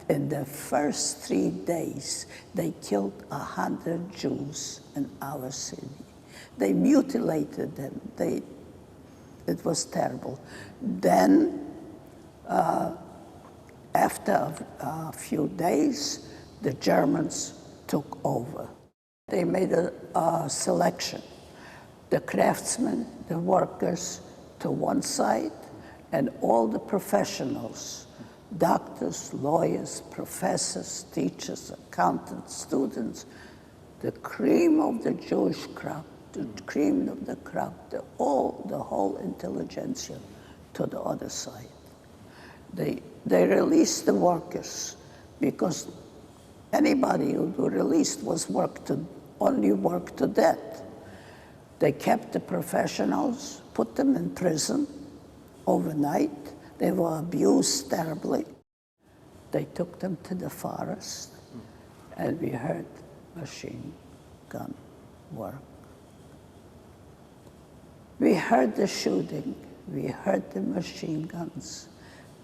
in the first 3 days, they killed 100 Jews in our city. They mutilated them. It was terrible. Then, after a few days, the Germans took over. They made a selection. The craftsmen, the workers to one side, and all the professionals, doctors, lawyers, professors, teachers, accountants, students, the cream of the Jewish crop, the cream of the crop, the whole intelligentsia to the other side. They released the workers because anybody who was released was only worked to death. They kept the professionals, put them in prison overnight. They were abused terribly. They took them to the forest, and we heard machine gun work. We heard the shooting. We heard the machine guns.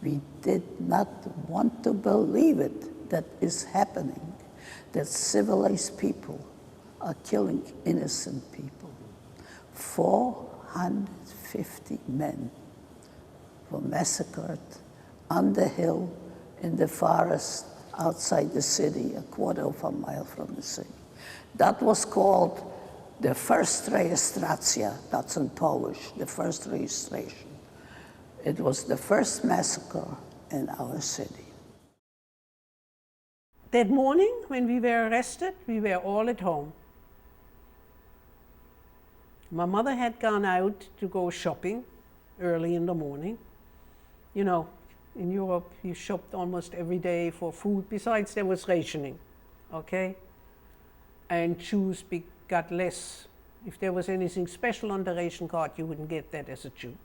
We did not want to believe it that is happening, that civilized people are killing innocent people. 450 men were massacred on the hill, in the forest, outside the city, a quarter of a mile from the city. That was called the first rejestracja, that's in Polish, the first registration. It was the first massacre in our city. That morning, when we were arrested, we were all at home. My mother had gone out to go shopping early in the morning. You know, in Europe, you shopped almost every day for food. Besides, there was rationing, okay? And Jews got less. If there was anything special on the ration card, you wouldn't get that as a Jew.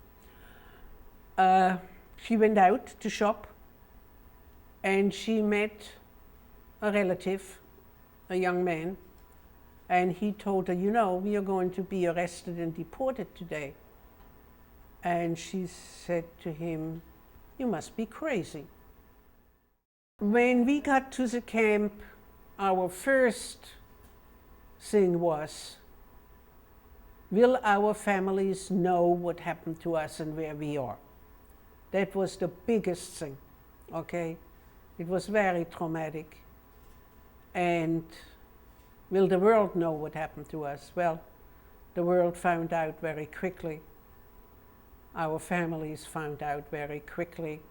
She went out to shop, and she met a relative, a young man, and he told her, you know, we are going to be arrested and deported today. And she said to him, you must be crazy. When we got to the camp, our first thing was, will our families know what happened to us and where we are? That was the biggest thing, okay? It was very traumatic. And will the world know what happened to us? Well, the world found out very quickly. Our families found out very quickly.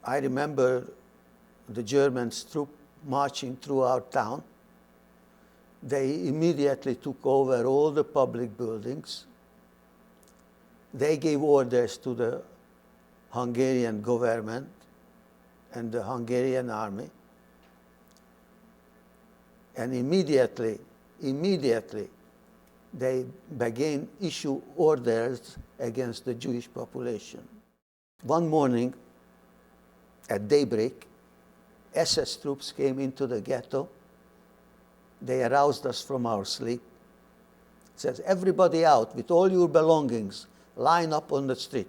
I remember the Germans marching through our town. They immediately took over all the public buildings. They gave orders to the Hungarian government and the Hungarian army. And immediately, they began issue orders against the Jewish population. One morning, at daybreak, SS troops came into the ghetto. They aroused us from our sleep. It says, everybody out with all your belongings, line up on the street.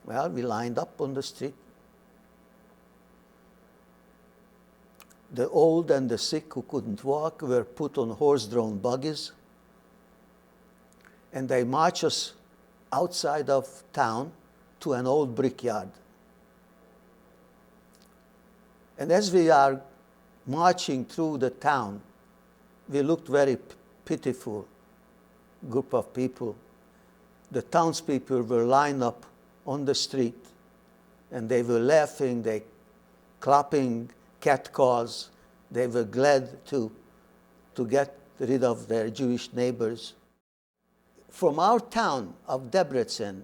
Well, we lined up on the street. The old and the sick who couldn't walk were put on horse-drawn buggies, and they marched us outside of town to an old brickyard. And as we are marching through the town, we looked very pitiful group of people. The townspeople were lined up on the street, and they were laughing, they clapping catcalls. They were glad to get rid of their Jewish neighbors. From our town of Debrecen,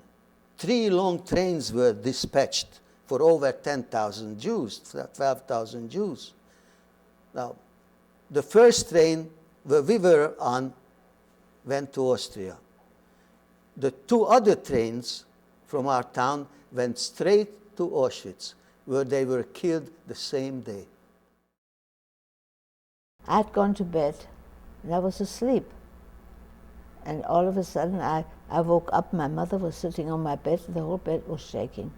3 long trains were dispatched for over 10,000 Jews, 12,000 Jews. Now, the first train where we were on went to Austria. The 2 other trains from our town went straight to Auschwitz, where they were killed the same day. I'd gone to bed, and I was asleep. And all of a sudden, I woke up. My mother was sitting on my bed, and the whole bed was shaking.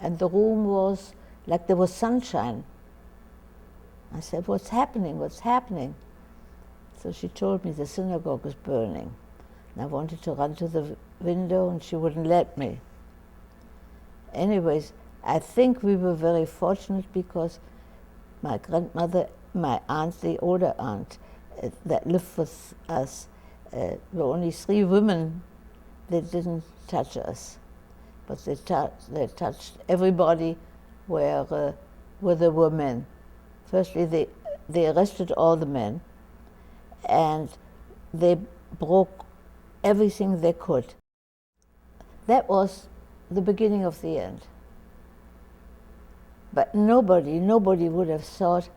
and the room was like there was sunshine. I said, what's happening, what's happening? So she told me the synagogue is burning. And I wanted to run to the window and she wouldn't let me. Anyways, I think we were very fortunate because my grandmother, my aunt, the older aunt that lived with us, were only 3 women. They didn't touch us, but they touched everybody where there were men. Firstly, they arrested all the men, and they broke everything they could. That was the beginning of the end. But nobody would have thought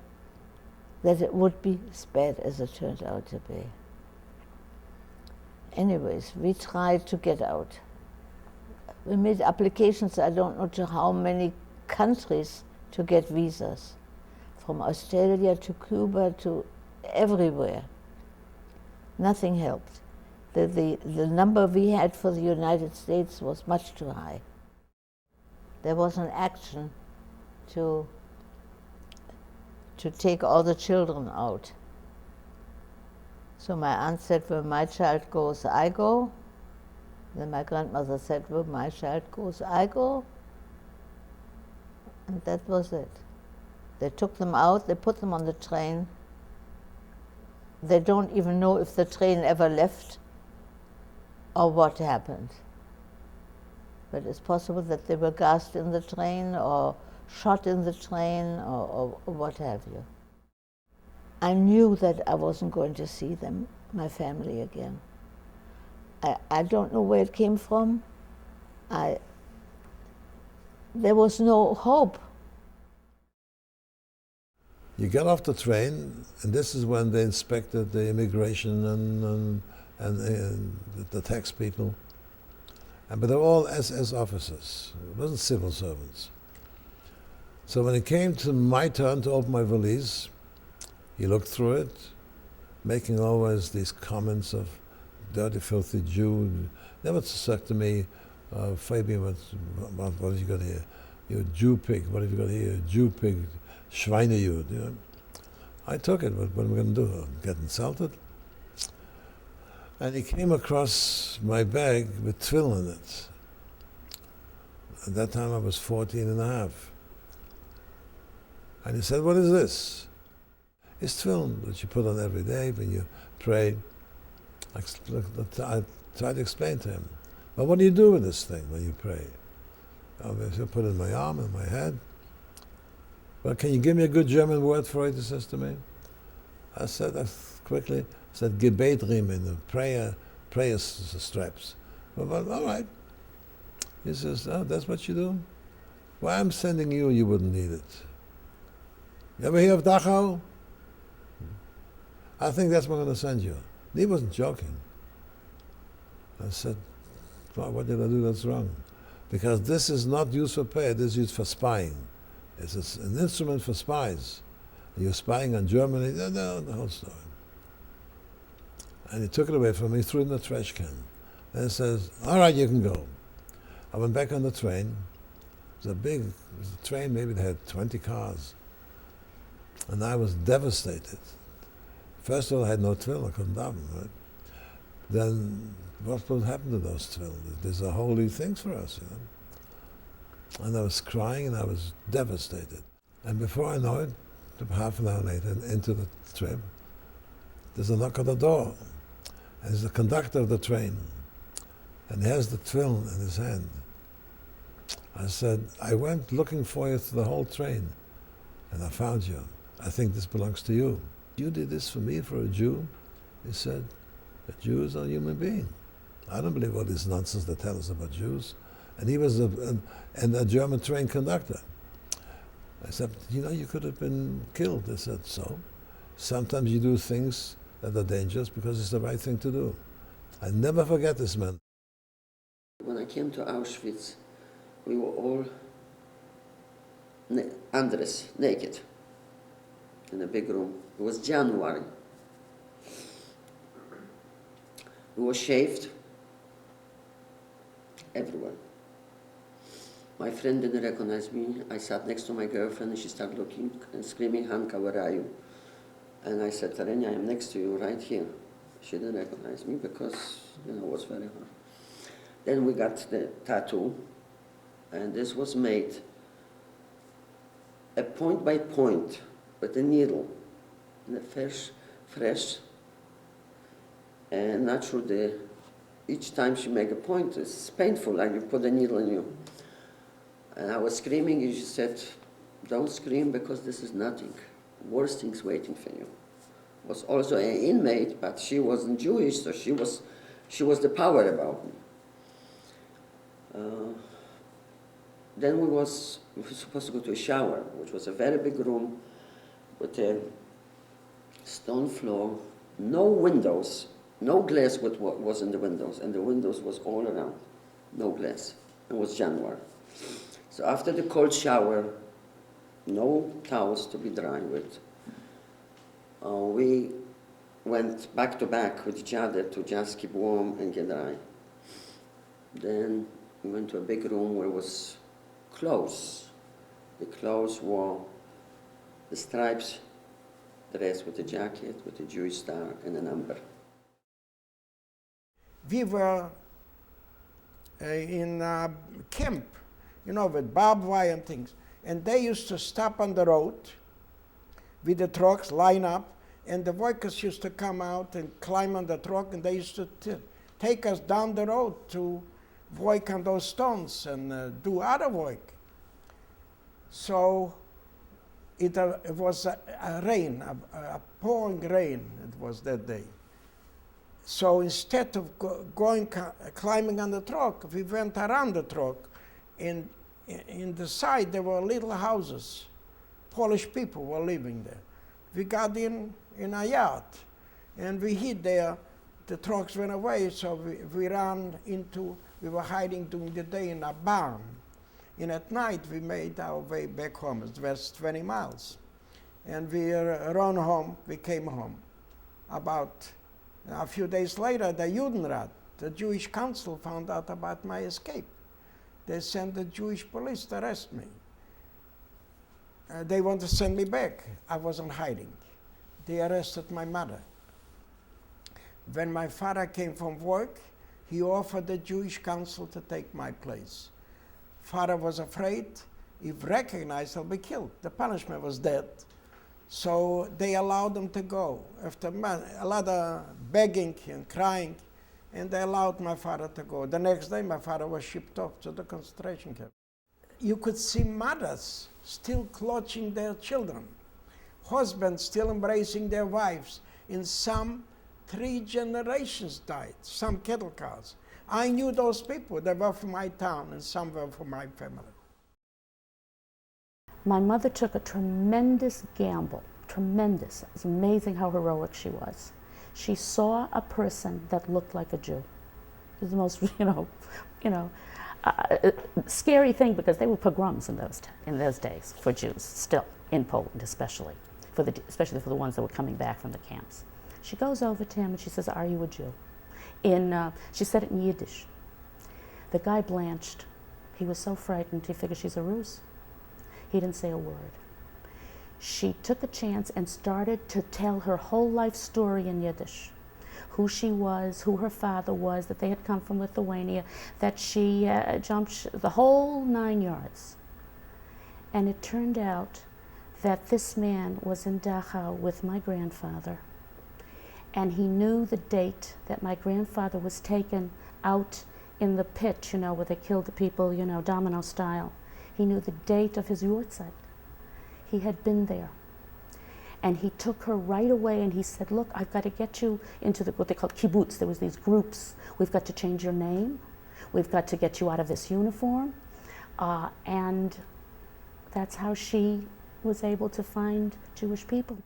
that it would be as bad as it turned out to be. Anyways, we tried to get out. We made applications, I don't know to how many countries, to get visas. From Australia to Cuba to everywhere. Nothing helped. The number we had for the United States was much too high. There was an action to take all the children out. So my aunt said, where my child goes, I go. Then my grandmother said, where my child goes, I go. And that was it. They took them out, they put them on the train. They don't even know if the train ever left or what happened. But it's possible that they were gassed in the train or shot in the train or what have you. I knew that I wasn't going to see them, my family, again. I don't know where it came from. There was no hope. You get off the train, and this is when they inspected the immigration and the tax people. But they were all SS officers. It wasn't civil servants. So when it came to my turn to open my valise, he looked through it, making always these comments of dirty, filthy Jew. Never said to me, Fabian, what have you got here? You're a Jew pig. What have you got here? Jew pig, Schweinejud. You know? I took it. What am I going to do? Get insulted? And he came across my bag with twill in it. At that time I was 14 and a half. And he said, what is this? It's twill that you put on every day when you pray. I tried to explain to him. But what do you do with this thing when you pray? I put it in my arm and my head. Well, can you give me a good German word for it, he says to me. I said quickly, I said, Gebetriemen, prayer straps. Well, all right. He says, oh, that's what you do? Well, I'm sending you, you wouldn't need it. You ever hear of Dachau? I think that's what I'm going to send you. He wasn't joking. I said, well, what did I do that's wrong? Because this is not used for prayer, this is used for spying. It's an instrument for spies. You're spying on Germany, the whole story. And he took it away from me, threw it in the trash can. And he says, all right, you can go. I went back on the train. It was a train, maybe they had 20 cars. And I was devastated. First of all, I had no twill, I couldn't daven, right? Then what would happen to those twill? These are holy things for us, you know. And I was crying and I was devastated. And before I know it, half an hour later, into the trip, there's a knock on the door. And it's the conductor of the train. And he has the twill in his hand. I said, I went looking for you through the whole train, and I found you. I think this belongs to you. You did this for me, for a Jew? He said, a Jew is a human being. I don't believe all this nonsense they tell us about Jews. And he was a German train conductor. I said, you know, you could have been killed. They said, so? Sometimes you do things that are dangerous because it's the right thing to do. I never forget this man. When I came to Auschwitz, we were all naked in a big room. It was January. We were shaved, everyone. My friend didn't recognize me. I sat next to my girlfriend and she started looking and screaming, Hanka, where are you? And I said, Terenia, I am next to you, right here. She didn't recognize me because, it was very hard. Then we got the tattoo, and this was made a point by point with a needle, and fresh, and naturally, each time she make a point, it's painful, like you put a needle in you. And I was screaming, and she said, don't scream because this is nothing. Worse things waiting for you. Was also an inmate, but she wasn't Jewish, so she was the power about me. Then we were supposed to go to a shower, which was a very big room with a stone floor, no windows, no glass was in the windows, and the windows was all around, no glass. It was January. So after the cold shower, no towels to be dry with, we went back to back with each other to just keep warm and get dry. Then we went to a big room where it was clothes. The clothes were the stripes dress with a jacket, with a Jewish star and a number. We were in a camp, with barbed wire and things. And they used to stop on the road with the trucks, line up, and the workers used to come out and climb on the truck, and they used to take us down the road to work on those stones and do other work. So it was a rain, a pouring rain, it was that day. So instead of climbing on the truck, we went around the truck, and in the side there were little houses. Polish people were living there. We got in a yard, and we hid there. The trucks went away, so we ran into, we were hiding during the day in a barn. And at night we made our way back home. It was 20 miles. And we ran home, we came home. About a few days later, the Judenrat, the Jewish council, found out about my escape. They sent the Jewish police to arrest me. They want to send me back. I wasn't hiding. They arrested my mother. When my father came from work, he offered the Jewish council to take my place. Father was afraid, if recognized, he'll be killed. The punishment was death. So they allowed him to go. After a lot of begging and crying, and they allowed my father to go. The next day, my father was shipped off to the concentration camp. You could see mothers still clutching their children, husbands still embracing their wives. In some, 3 generations died, some cattle cars. I knew those people. They were from my town, and some were from my family. My mother took a tremendous gamble, tremendous. It's amazing how heroic she was. She saw a person that looked like a Jew. It was the most, scary thing, because they were pogroms in those days for Jews, still, in Poland especially for the ones that were coming back from the camps. She goes over to him and she says, "Are you a Jew?" She said it in Yiddish. The guy blanched. He was so frightened, he figured she's a ruse. He didn't say a word. She took a chance and started to tell her whole life story in Yiddish. Who she was, who her father was, that they had come from Lithuania, that she jumped the whole 9 yards. And it turned out that this man was in Dachau with my grandfather. And he knew the date that my grandfather was taken out in the pit, where they killed the people, domino style. He knew the date of his Yahrzeit. He had been there. And he took her right away and he said, "Look, I've got to get you into what they called kibbutz." There was these groups. We've got to change your name. We've got to get you out of this uniform. And that's how she was able to find Jewish people.